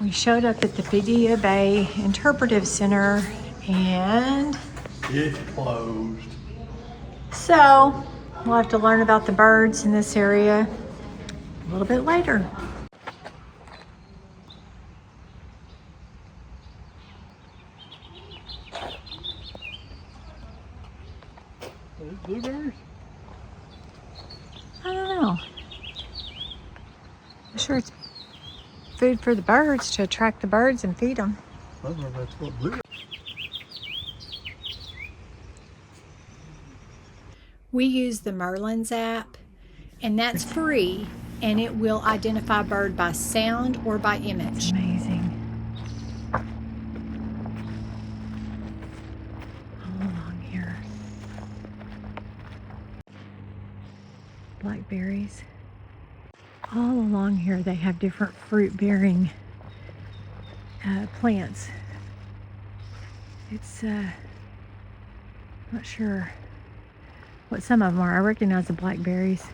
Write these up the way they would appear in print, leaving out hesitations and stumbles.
We showed up at the Padilla Bay Interpretive Center and it's closed. So we'll have to learn about the birds in this area a little bit later. Those blueberries? I don't know. I'm sure it's food for the birds to attract the birds and feed them. I don't know if that's what blueberries. We use the Marshlands app, and that's free, and it will identify a bird by sound or by image. It's amazing. All along here. Blackberries. All along here they have different fruit-bearing plants. It's not sure what some of them are. I recognize the blackberries.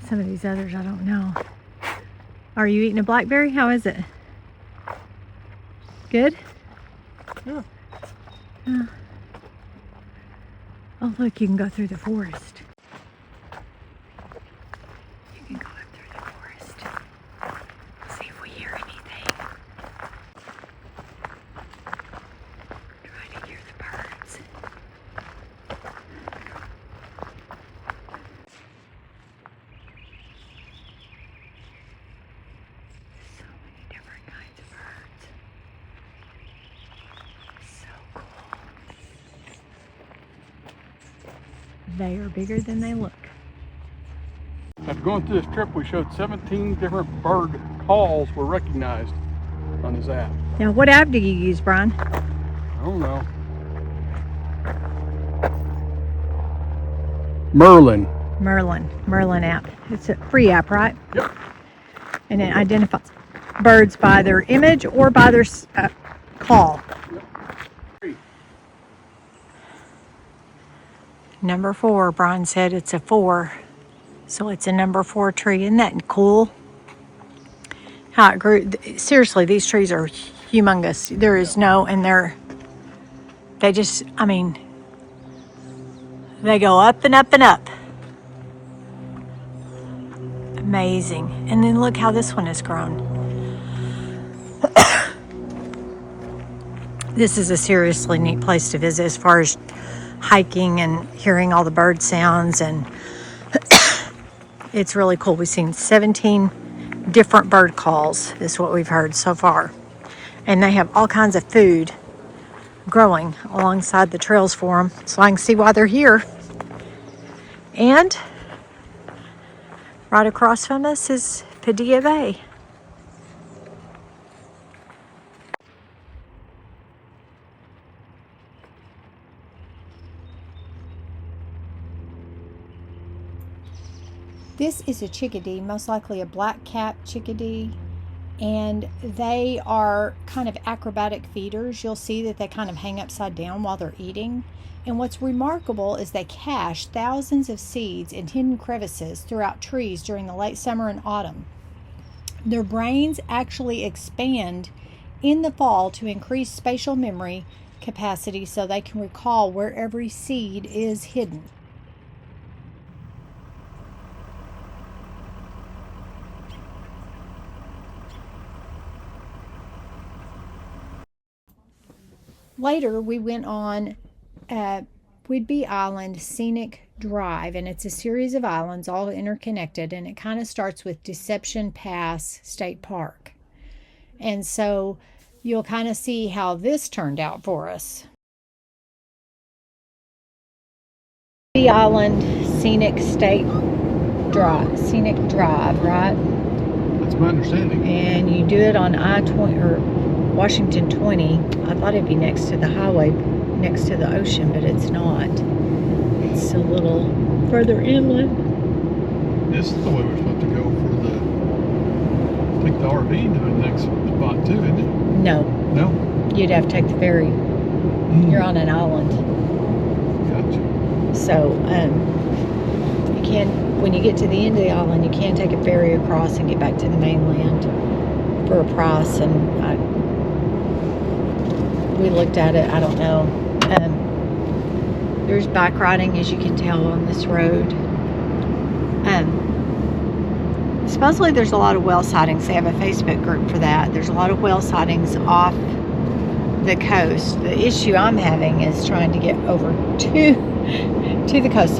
Some of these others I don't know. Are you eating a blackberry? How is it? Good? Yeah. Oh look, you can go through the forest. You can go up through the forest. See if we hear anything. Try to hear the birds. So many different kinds of birds. So cool. They are bigger than they look. After going through this trip, we showed 17 different bird calls were recognized on this app. Now, what app do you use, Brian? I don't know. Merlin app. It's a free app, right? Yep. And it identifies birds by their image or by their call. Yep. Free. Number 4, Brian said it's a 4. So it's a number 4 tree. Isn't that cool? How it grew. Seriously, these trees are humongous. There is no, and they just, I mean, they go up and up and up. Amazing. And then look how this one has grown. This is a seriously neat place to visit as far as hiking and hearing all the bird sounds, and it's really cool. We've seen 17 different bird calls is what we've heard so far. And they have all kinds of food growing alongside the trails for them, so I can see why they're here. And right across from us is Padilla Bay. This is a chickadee, most likely a black-capped chickadee, and they are kind of acrobatic feeders. You'll see that they kind of hang upside down while they're eating. And what's remarkable is they cache thousands of seeds in hidden crevices throughout trees during the late summer and autumn. Their brains actually expand in the fall to increase spatial memory capacity so they can recall where every seed is hidden. Later, we went on Whidbey Island Scenic Drive, and it's a series of islands all interconnected, and it kind of starts with Deception Pass State Park. And so you'll kind of see how this turned out for us. Whidbey Island Scenic Drive, right? That's my understanding. And you do it on I-20 or Washington 20. I thought it'd be next to the highway, next to the ocean, but it's not. It's a little further inland. This is the way we're supposed to go for take the RV to the next spot too, isn't it? No. No? You'd have to take the ferry. You're on an island. Gotcha. So, when you get to the end of the island, you can take a ferry across and get back to the mainland. for a price, and we looked at it. I don't know. There's bike riding, as you can tell, on this road. Supposedly there's a lot of whale sightings. They have a Facebook group for that. There's a lot of whale sightings off the coast. The issue I'm having is trying to get over to the coast.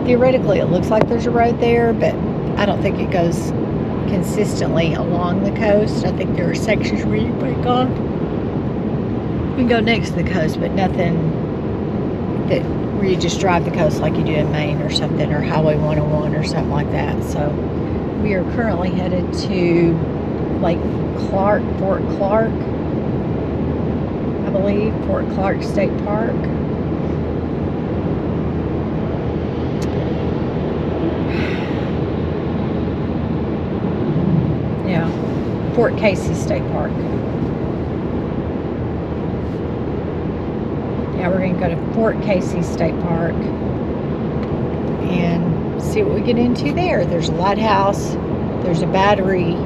Theoretically, it looks like there's a road there, but I don't think it goes consistently along the coast. I think there are sections where you break off. You can go next to the coast, but nothing where you just drive the coast like you do in Maine or something, or Highway 101 or something like that. So we are currently headed to Lake Clark, Fort Clark, I believe, Fort Clark State Park. Yeah, Fort Casey State Park. Yeah, we're going to go to Fort Casey State Park and see what we get into there. There's a lighthouse, there's a battery,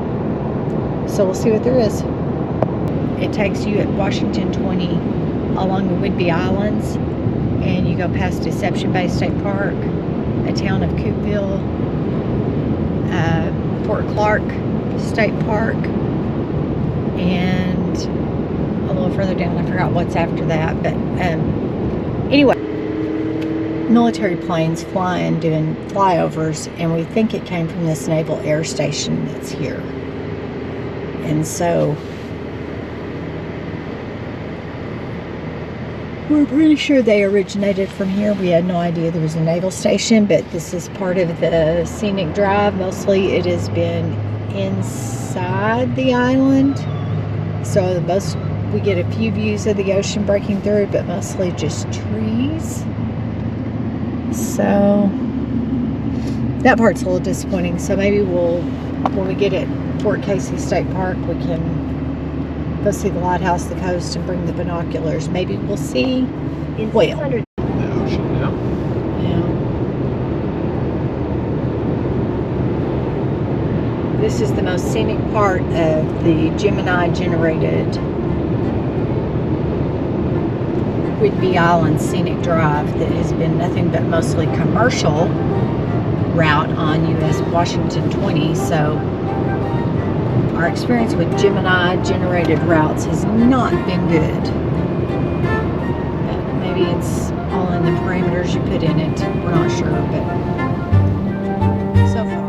so we'll see what there is. It takes you at Washington 20 along the Whidbey Islands, and you go past Deception Bay State Park, a town of Coopville, Fort Clark State Park, and a little further down, I forgot what's after that, but anyway, military planes flying, doing flyovers, and we think it came from this naval air station that's here. And so we're pretty sure they originated from here. We had no idea there was a naval station, but this is part of the Scenic Drive. Mostly it has been inside the island, so we get a few views of the ocean breaking through, but mostly just trees. So that part's a little disappointing. So maybe when we get at Fort Casey State Park, we can go see the lighthouse, the coast, and bring the binoculars. Maybe we'll see whale. The ocean now. Yeah. This is the most scenic part of the Gemini-generated Whidbey Island Scenic Drive that has been nothing but mostly commercial route on US Washington 20. So our experience with Gemini-generated routes has not been good. But maybe it's all in the parameters you put in it. We're not sure, but so far.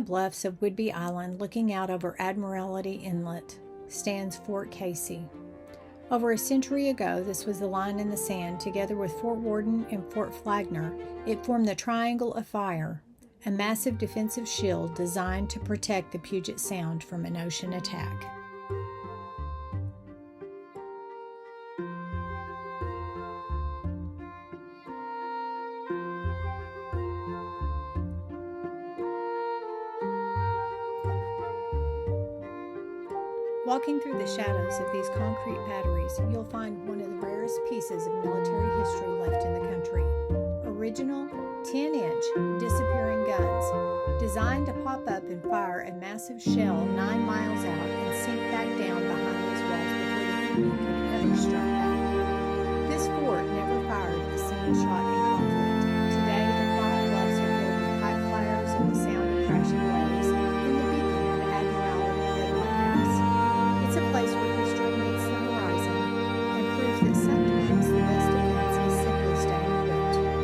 Bluffs of Whidbey Island, looking out over Admiralty Inlet, stands Fort Casey. Over a century ago, this was the line in the sand. Together with Fort Worden and Fort Flagler, it formed the Triangle of Fire, a massive defensive shield designed to protect the Puget Sound from an ocean attack. Walking through the shadows of these concrete batteries, you'll find one of the rarest pieces of military history left in the country. Original 10-inch disappearing guns, designed to pop up and fire a massive shell 9 miles out and sink back down behind these walls before the enemy could ever strike back. This fort never fired a single shot in conflict. Today, the quiet bluffs are filled with pipe flares and the sound of crashing waves, and the beacon of Admiralty Lighthouse. It's a place where history meets the horizon and proves that sometimes the best defense is simply staying put.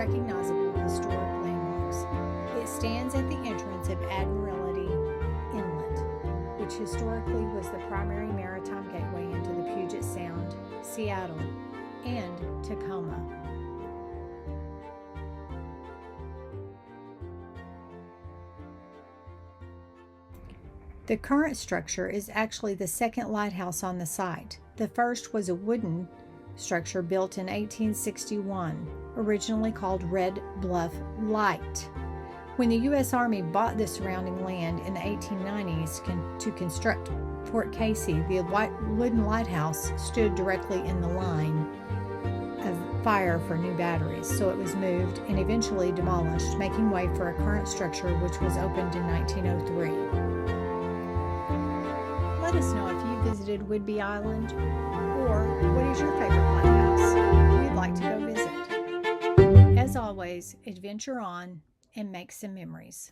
recognizable historic landmarks. It stands at the entrance of Admiralty Inlet, which historically was the primary maritime gateway into the Puget Sound, Seattle, and Tacoma. The current structure is actually the second lighthouse on the site. The first was a wooden structure built in 1861, originally called Red Bluff Light. When the U.S. Army bought the surrounding land in the 1890s to construct Fort Casey, the wooden lighthouse stood directly in the line of fire for new batteries, so it was moved and eventually demolished, making way for a current structure which was opened in 1903. Let us know if you visited Whidbey Island, or what is your favorite lighthouse you'd like to go visit. As always, adventure on and make some memories.